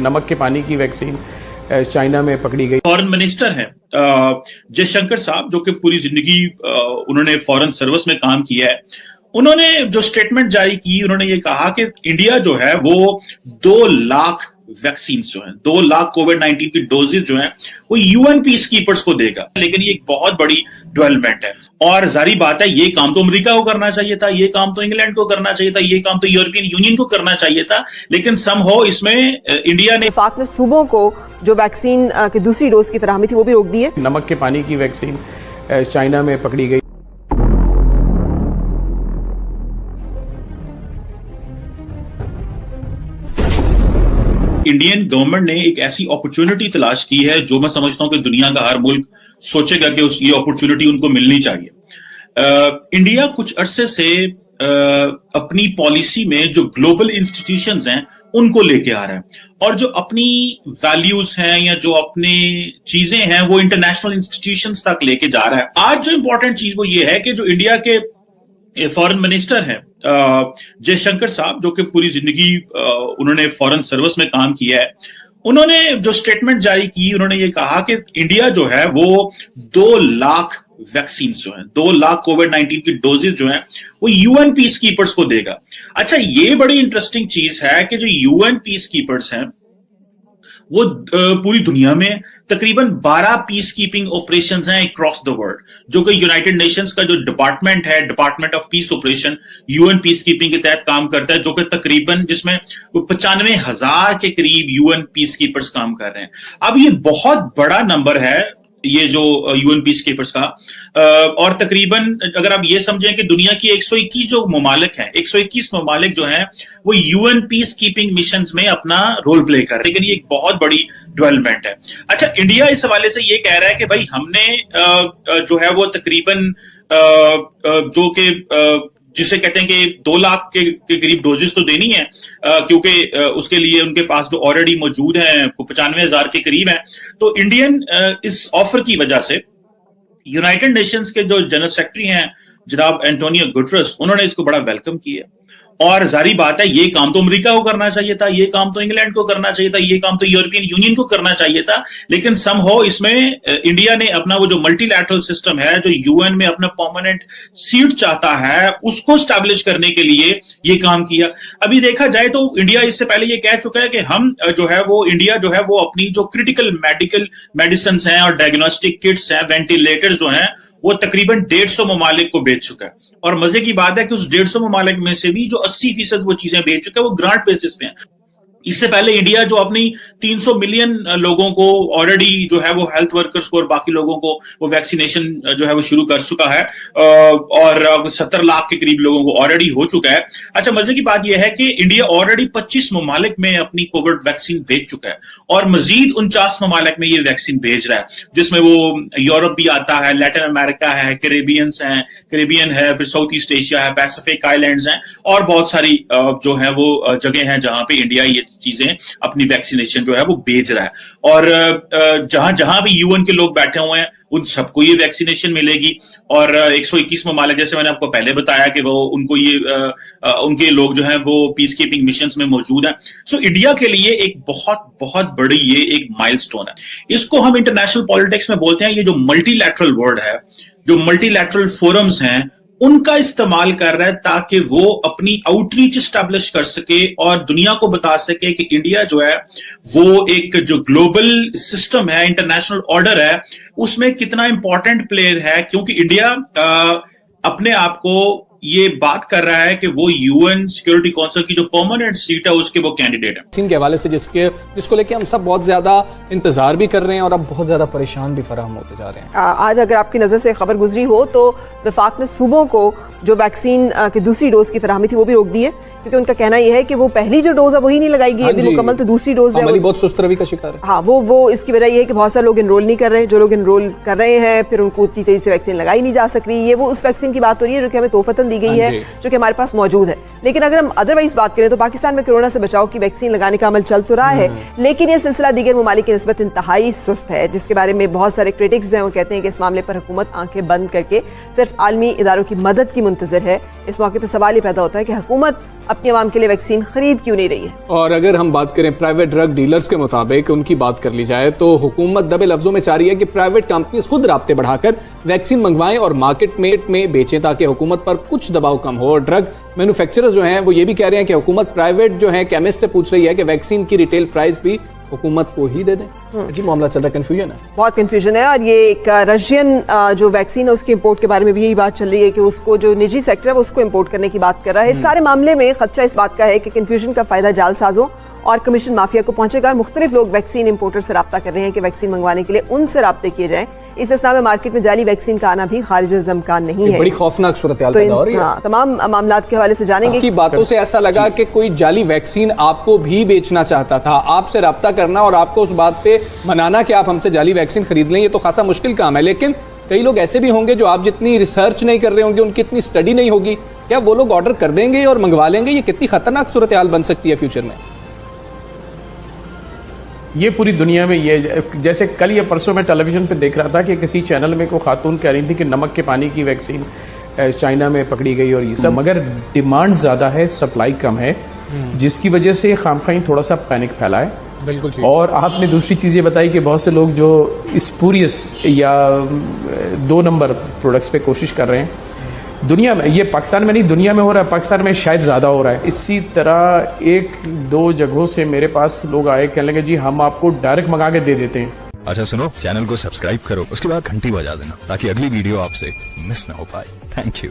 नमक के पानी की वैक्सीन चाइना में पकड़ी गई। फॉरेन मिनिस्टर हैं जयशंकर साहब, जो कि पूरी जिंदगी उन्होंने फॉरेन सर्विस में काम किया है। उन्होंने जो स्टेटमेंट जारी की, उन्होंने ये कहा कि इंडिया जो है वो 2 लाख वैक्सीन जो है, 2 लाख कोविड-19 की डोजेज जो है वो यूएन पीस कीपर्स को देगा। लेकिन ये एक बहुत बड़ी डेवलपमेंट है और जारी बात है, ये काम तो अमेरिका को करना चाहिए था, ये काम तो इंग्लैंड को करना चाहिए था, ये काम तो यूरोपियन यूनियन को करना चाहिए था, लेकिन समहाउ इसमें इंडिया ने वफाक ने सूबों को जो वैक्सीन की दूसरी डोज की फराहमी थी वो भी रोक दी है। नमक के पानी की वैक्सीन चाइना में पकड़ी गई। इंडियन गवर्नमेंट ने एक ऐसी अपॉर्चुनिटी तलाश की है जो मैं समझता हूं कि दुनिया का हर मुल्क सोचेगा कि ये अपॉर्चुनिटी उनको मिलनी चाहिए। इंडिया कुछ अरसे से अपनी पॉलिसी में जो ग्लोबल इंस्टीट्यूशंस हैं उनको लेके आ रहा है और जो अपनी वैल्यूज हैं या जो अपनी चीजें हैं वो इंटरनेशनल इंस्टीट्यूशंस तक लेके जा रहा है। आज जो इंपॉर्टेंट चीज वो ये है कि जो इंडिया के फॉरेन मिनिस्टर हैं जयशंकर साहब, जो कि पूरी जिंदगी उन्होंने फॉरेन सर्विस में काम किया है, उन्होंने जो स्टेटमेंट जारी की, उन्होंने ये कहा कि इंडिया जो है वो 2 लाख वैक्सीन जो है, 2 लाख कोविड-19 की डोजेज जो है वो यूएन पीस कीपर्स को देगा। अच्छा, ये बड़ी इंटरेस्टिंग चीज है कि जो यूएन पीस कीपर्स हैं वो पूरी दुनिया में तकरीबन 12 पीस कीपिंग ऑपरेशंस हैं अक्रॉस द वर्ल्ड, जो कि यूनाइटेड नेशंस का जो डिपार्टमेंट है, department of peace operation, UN peace keeping के तहत काम करता है, जो कि तकरीबन जिसमें 95,000 के करीब यूएन पीस कीपर्स काम कर रहे हैं। अब ये बहुत बड़ा नंबर है ये जो यूएन पीस कीपर्स का, और तकरीबन अगर आप ये समझें कि दुनिया की 121 जो ममालिक हैं, 121 ममालिक जो हैं वो यूएन पीस कीपिंग मिशंस में अपना रोल प्ले कर रहे हैं। लेकिन ये एक बहुत बड़ी डेवलपमेंट है। अच्छा, इंडिया इस हवाले से ये कह रहा है कि भाई हमने जो है वो तकरीबन जो कि जिसे कहते हैं कि 2 लाख के करीब डोजेस तो देनी है, क्योंकि उसके लिए उनके पास जो ऑलरेडी मौजूद हैं 95,000 के करीब हैं। तो इंडियन इस ऑफर की वजह से यूनाइटेड नेशंस के जो जनरल सेक्रेटरी हैं जनाब एंटोनियो गुटेरेस, उन्होंने इसको बड़ा वेलकम किया और जारी बात है, ये काम तो अमेरिका को करना चाहिए था, ये काम तो इंग्लैंड को करना चाहिए था, ये काम तो यूरोपियन यूनियन को करना चाहिए था, लेकिन समहाउ इसमें इंडिया ने अपना वो जो मल्टीलैटरल सिस्टम है, जो यूएन में अपना परमानेंट सीट चाहता है, उसको स्टैब्लिश करने के लिए ये काम किया। अभी देखा जाए तो इंडिया इससे पहले ये कह चुका है कि हम जो है वो इंडिया जो है वो अपनी जो क्रिटिकल मेडिकल मेडिसिन हैं और डायग्नोस्टिक किट्स हैं, वेंटिलेटर्स जो हैं, वो तकरीबन 150 ममालिक को बेच चुका है। और मजे की बात है कि उस 150 ममालिक में से भी जो 80% वो चीजें बेच चुका है वो ग्रांट बेसिस पे है। इससे पहले इंडिया जो अपनी 300 मिलियन लोगों को ऑलरेडी जो है वो हेल्थ वर्कर्स को और बाकी लोगों को वो वैक्सीनेशन जो है वो शुरू कर चुका है और 70 लाख के करीब लोगों को ऑलरेडी हो चुका है। अच्छा, मजे की बात यह है कि इंडिया ऑलरेडी 25 ममालिक में अपनी कोविड वैक्सीन भेज चुका है और मजीद 49 ममालिक में ये वैक्सीन भेज रहा है, जिसमें वो यूरोप भी आता है, लैटिन अमेरिका है, कैरेबियन है, फिर साउथ ईस्ट एशिया है, पैसिफिक आइलैंड्स हैं और बहुत सारी जो है वो जगह हैं जहां पे इंडिया ये चीजें अपनी वैक्सीनेशन जो है वो भेज रहा है। और जहां जहां भी यूएन के लोग बैठे हुए हैं उन सबको ये वैक्सीनेशन मिलेगी और 121 ममालिक, जैसे मैंने आपको पहले बताया कि वो उनको ये उनके लोग जो हैं वो पीस कीपिंग मिशंस में मौजूद हैं। सो इंडिया के लिए एक बहुत बहुत बड़ी ये एक माइलस्टोन है। इसको हम इंटरनेशनल पॉलिटिक्स में बोलते हैं, ये जो मल्टीलैटरल वर्ल्ड है, जो मल्टीलैटरल फोरम्स हैं, उनका इस्तेमाल कर रहा है ताकि वो अपनी आउटरीच स्टैब्लिश कर सके और दुनिया को बता सके कि इंडिया जो है वो एक जो ग्लोबल सिस्टम है, इंटरनेशनल ऑर्डर है, उसमें कितना इंपॉर्टेंट प्लेयर है, क्योंकि इंडिया अपने आप को ये बात कर रहा है कि वो यूएन सिक्योरिटी काउंसिल की जो परमानेंट सीट है उसके वो कैंडिडेट है। वैक्सीन के हवाले से जिसको लेके हम सब बहुत ज्यादा इंतजार भी कर रहे हैं और अब बहुत ज्यादा परेशान भी फराहम होते जा रहे हैं। आज अगर आपकी नजर से खबर गुजरी हो तो वफाक ने सूबों को जो वैक्सीन की दूसरी डोज की फराहमी थी वो भी रोक दी है, क्योंकि उनका कहना यह है कि वो पहली जो डोज है वही नहीं लगाई गई अभी मुकम्मल, तो दूसरी डोज है बहुत सुस्त रवि का शिकार है। हाँ, वो इसकी वजह ये है कि बहुत सारे लोग इनरोल नहीं कर रहे, जो लोग इनरोल कर रहे हैं फिर उनको उतनी तेजी से वैक्सीन लगाई नहीं जा सक रही। ये वो उस वैक्सीन की बात हो रही है जो कि हमें तोहफतन जान दी गई हाँ है जो कि हमारे पास मौजूद है। लेकिन अगर हम अदरवाइज बात करें तो पाकिस्तान में कोरोना से बचाव की वैक्सीन लगाने का अमल चल तो रहा है, लेकिन यह सिलसिला दीगर ममालिक की निस्बत इंतहाई सुस्त है, जिसके बारे में बहुत सारे क्रिटिक्स हैं वो कहते हैं कि इस मामले पर हुकूमत आंखें बंद करके सिर्फ आलमी इदारों की मदद की मुंतजर है। इस मौके पर सवाल ये पैदा होता है कि हुकूमत अपनी आवाम के लिए वैक्सीन खरीद क्यों नहीं रही है। और अगर हम बात करें प्राइवेट ड्रग डीलर्स के मुताबिक उनकी बात कर ली जाए तो हुकूमत दबे लफ्जों में चाह रही है कि प्राइवेट कंपनीज खुद राब्ते बढ़ाकर वैक्सीन मंगवाएं और मार्केट में बेचें ताकि हुकूमत पर कुछ दबाव कम हो। और ड्रग मैन्युफैक्चरर्स जो हैं वो ये भी कह रहे हैं कि हुकूमत प्राइवेट जो है केमिस्ट से पूछ रही है कि वैक्सीन की रिटेल प्राइस भी हुकूमत को ही दे दें। जी मामला चल रहा है, कंफ्यूजन है, बहुत कंफ्यूजन है। और ये एक रशियन जो वैक्सीन है उसके इंपोर्ट के बारे में भी यही बात चल रही है कि उसको जो निजी सेक्टर है वो उसको इंपोर्ट करने की बात कर रहा है। इस सारे मामले में खदशा इस बात का है कि कंफ्यूजन का फायदा जालसाजों और कमीशन माफिया को पहुंचेगा। मुख्तलिफ लोग वैक्सीन इंपोर्टर से रब्ता कर रहे हैं कि वैक्सीन मंगवाने के लिए उनसे रब्ते किए जाएं। इस असना में मार्केट में जाली वैक्सीन का आना भी खारिज इम्कान नहीं है। बड़ी खौफनाक सूरत हाल तो पैदा हो रही है। तमाम मामलात के हवाले से जानेंगे। आपकी बातों से ऐसा लगा कि कोई जाली वैक्सीन आपको भी बेचना चाहता था, आपसे रब्ता करना और आपको उस बात पे मनाना कि आप हमसे जाली वैक्सीन खरीद लें, ये तो खासा मुश्किल काम है। लेकिन कई लोग ऐसे भी होंगे जो आप जितनी रिसर्च नहीं कर रहे होंगे, उनकी इतनी स्टडी नहीं होगी, क्या वो लोग ऑर्डर कर देंगे और मंगवा लेंगे? ये कितनी खतरनाक सूरत हाल बन सकती है फ्यूचर में। ये पूरी दुनिया में ये, जैसे कल या परसों में टेलीविजन पे देख रहा था कि किसी चैनल में कोई खातून कह रही थी कि नमक के पानी की वैक्सीन चाइना में पकड़ी गई और ये सब, मगर डिमांड ज्यादा है, सप्लाई कम है, जिसकी वजह से खामखाई थोड़ा सा पैनिक फैला है। बिल्कुल। और आपने दूसरी चीज ये बताई कि बहुत से लोग जो स्पूरियस या 2 नंबर प्रोडक्ट्स पे कोशिश कर रहे हैं दुनिया में, ये पाकिस्तान में नहीं दुनिया में हो रहा है, पाकिस्तान में शायद ज्यादा हो रहा है। इसी तरह 1-2 जगहों से मेरे पास लोग आए, कहने लगे जी हम आपको डायरेक्ट मंगा के दे देते हैं। अच्छा सुनो, चैनल को सब्सक्राइब करो, उसके बाद घंटी बजा देना ताकि अगली वीडियो आपसे मिस ना हो पाए। Thank you.